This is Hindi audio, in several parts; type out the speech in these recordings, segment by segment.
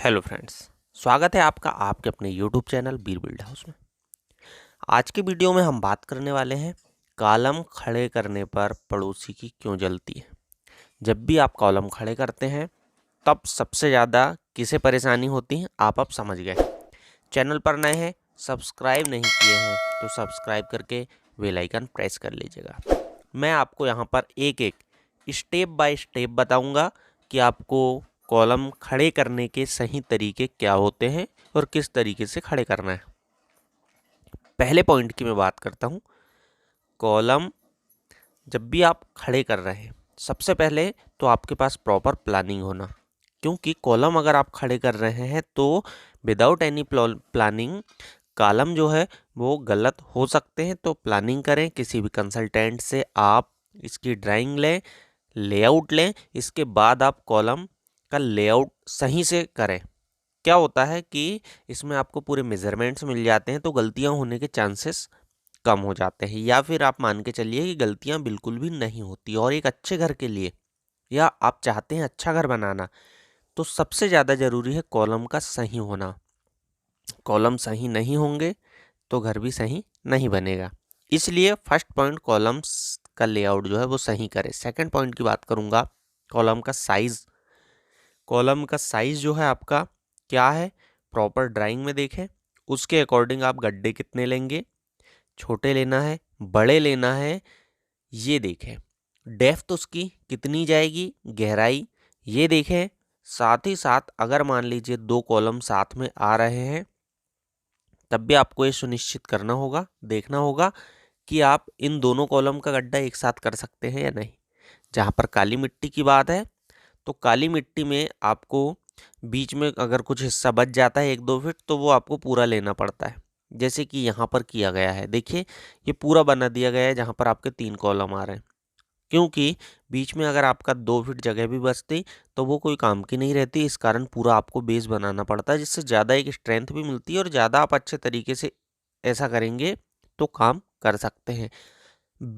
हेलो फ्रेंड्स, स्वागत है आपका आपके अपने यूट्यूब चैनल बीर बिल्ड हाउस में। आज की वीडियो में हम बात करने वाले हैं कॉलम खड़े करने पर पड़ोसी की क्यों जलती है। जब भी आप कॉलम खड़े करते हैं तब सबसे ज़्यादा किसे परेशानी होती है आप अब समझ गए। चैनल पर नए हैं, सब्सक्राइब नहीं किए हैं तो सब्सक्राइब करके बेल आइकन प्रेस कर लीजिएगा। मैं आपको यहाँ पर एक एक स्टेप बाय स्टेप बताऊँगा कि आपको कॉलम खड़े करने के सही तरीके क्या होते हैं और किस तरीके से खड़े करना है। पहले पॉइंट की मैं बात करता हूँ। कॉलम जब भी आप खड़े कर रहे हैं सबसे पहले तो आपके पास प्रॉपर प्लानिंग होना, क्योंकि कॉलम अगर आप खड़े कर रहे हैं तो विदाउट एनी प्लानिंग कॉलम जो है वो गलत हो सकते हैं। तो प्लानिंग करें, किसी भी कंसल्टेंट से आप इसकी ड्राइंग लें, लेआउट लें, इसके बाद आप कॉलम का लेआउट सही से करें। क्या होता है कि इसमें आपको पूरे मेजरमेंट्स मिल जाते हैं तो गलतियां होने के चांसेस कम हो जाते हैं, या फिर आप मान के चलिए कि गलतियां बिल्कुल भी नहीं होती। और एक अच्छे घर के लिए या आप चाहते हैं अच्छा घर बनाना तो सबसे ज़्यादा ज़रूरी है कॉलम का सही होना। कॉलम सही नहीं होंगे तो घर भी सही नहीं बनेगा। इसलिए फर्स्ट पॉइंट कॉलम्स का लेआउट जो है वो सही करें। सेकंड पॉइंट की बात करूँगा, कॉलम का साइज़। कॉलम का साइज़ जो है आपका क्या है, प्रॉपर ड्राइंग में देखें, उसके अकॉर्डिंग आप गड्ढे कितने लेंगे, छोटे लेना है बड़े लेना है, ये देखें। डेप्थ उसकी कितनी जाएगी, गहराई, ये देखें। साथ ही साथ अगर मान लीजिए दो कॉलम साथ में आ रहे हैं तब भी आपको ये सुनिश्चित करना होगा, देखना होगा कि आप इन दोनों कॉलम का गड्ढा एक साथ कर सकते हैं या नहीं। जहाँ पर काली मिट्टी की बात है तो काली मिट्टी में आपको बीच में अगर कुछ हिस्सा बच जाता है 1-2 फीट तो वो आपको पूरा लेना पड़ता है, जैसे कि यहाँ पर किया गया है। देखिए ये पूरा बना दिया गया है जहाँ पर आपके 3 कॉलम आ रहे हैं, क्योंकि बीच में अगर आपका 2 फीट जगह भी बचती तो वो कोई काम की नहीं रहती। इस कारण पूरा आपको बेस बनाना पड़ता है, जिससे ज़्यादा एक स्ट्रेंथ भी मिलती है और ज़्यादा आप अच्छे तरीके से ऐसा करेंगे तो काम कर सकते हैं।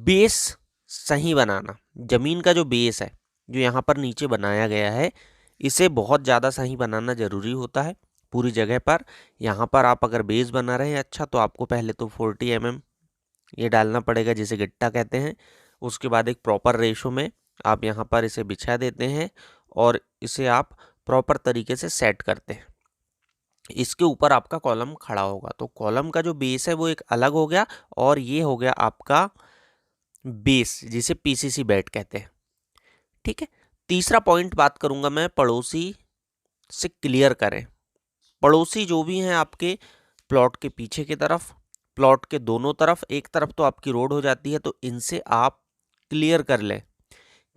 बेस सही बनाना, ज़मीन का जो बेस है जो यहाँ पर नीचे बनाया गया है इसे बहुत ज़्यादा सही बनाना ज़रूरी होता है पूरी जगह पर। यहाँ पर आप अगर बेस बना रहे हैं अच्छा तो आपको पहले तो 40 mm ये डालना पड़ेगा जिसे गिट्टा कहते हैं। उसके बाद एक प्रॉपर रेशो में आप यहाँ पर इसे बिछा देते हैं और इसे आप प्रॉपर तरीके से सेट करते हैं। इसके ऊपर आपका कॉलम खड़ा होगा। तो कॉलम का जो बेस है वो एक अलग हो गया और ये हो गया आपका बेस जिसे पीसीसी बेड कहते हैं। ठीक है, तीसरा पॉइंट बात करूंगा मैं, पड़ोसी से क्लियर करें। पड़ोसी जो भी हैं आपके प्लॉट के पीछे की तरफ, प्लॉट के दोनों तरफ, एक तरफ तो आपकी रोड हो जाती है तो इनसे आप क्लियर कर लें।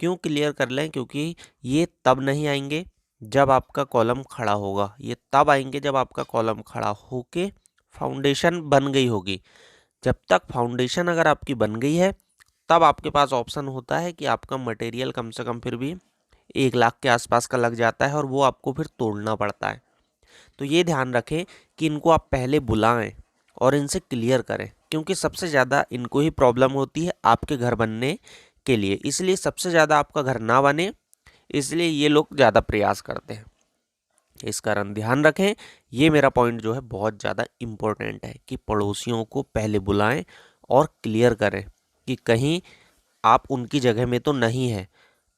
क्यों क्लियर कर लें, क्योंकि ये तब नहीं आएंगे जब आपका कॉलम खड़ा होगा, ये तब आएंगे जब आपका कॉलम खड़ा होके फाउंडेशन बन गई होगी। जब तक फाउंडेशन अगर आपकी बन गई है तब आपके पास ऑप्शन होता है कि आपका मटेरियल कम से कम फिर भी 1 लाख के आसपास का लग जाता है और वो आपको फिर तोड़ना पड़ता है। तो ये ध्यान रखें कि इनको आप पहले बुलाएं और इनसे क्लियर करें, क्योंकि सबसे ज़्यादा इनको ही प्रॉब्लम होती है आपके घर बनने के लिए। इसलिए सबसे ज़्यादा आपका घर ना बने इसलिए ये लोग ज़्यादा प्रयास करते हैं। इस कारण ध्यान रखें, ये मेरा पॉइंट जो है बहुत ज़्यादा इम्पोर्टेंट है कि पड़ोसियों को पहले बुलाएं और क्लियर करें कि कहीं आप उनकी जगह में तो नहीं है।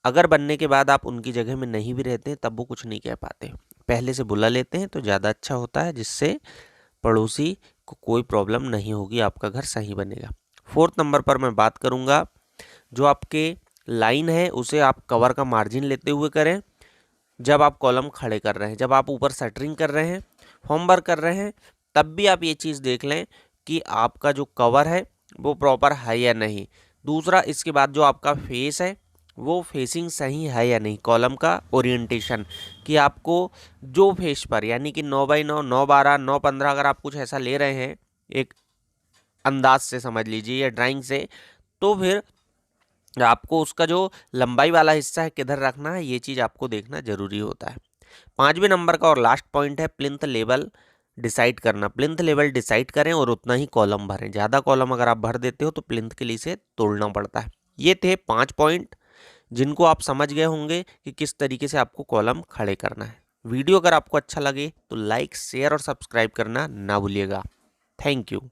अगर बनने के बाद आप उनकी जगह में नहीं भी रहते तब वो कुछ नहीं कह पाते, पहले से बुला लेते हैं तो ज़्यादा अच्छा होता है, जिससे पड़ोसी को कोई प्रॉब्लम नहीं होगी, आपका घर सही बनेगा। फोर्थ नंबर पर मैं बात करूँगा, जो आपके लाइन है उसे आप कवर का मार्जिन लेते हुए करें। जब आप कॉलम खड़े कर रहे हैं, जब आप ऊपर शटरिंग कर रहे हैं, फॉर्मवर्क कर रहे हैं, तब भी आप ये चीज़ देख लें कि आपका जो कवर है वो प्रॉपर है या नहीं। दूसरा, इसके बाद जो आपका फेस है वो फेसिंग सही है या नहीं, कॉलम का ओरिएंटेशन कि आपको जो फेस पर यानी कि 9x9, 9x12, 9x15 अगर आप कुछ ऐसा ले रहे हैं एक अंदाज से समझ लीजिए या ड्राइंग से, तो फिर आपको उसका जो लंबाई वाला हिस्सा है किधर रखना है ये चीज़ आपको देखना जरूरी होता है। 5वें नंबर का और लास्ट पॉइंट है प्लिंथ लेवल डिसाइड करना। प्लिंथ लेवल डिसाइड करें और उतना ही कॉलम भरें। ज़्यादा कॉलम अगर आप भर देते हो तो प्लिंथ के लिए इसे तोड़ना पड़ता है। ये थे 5 पॉइंट जिनको आप समझ गए होंगे कि किस तरीके से आपको कॉलम खड़े करना है। वीडियो अगर आपको अच्छा लगे तो लाइक, शेयर और सब्सक्राइब करना ना भूलिएगा। Thank you.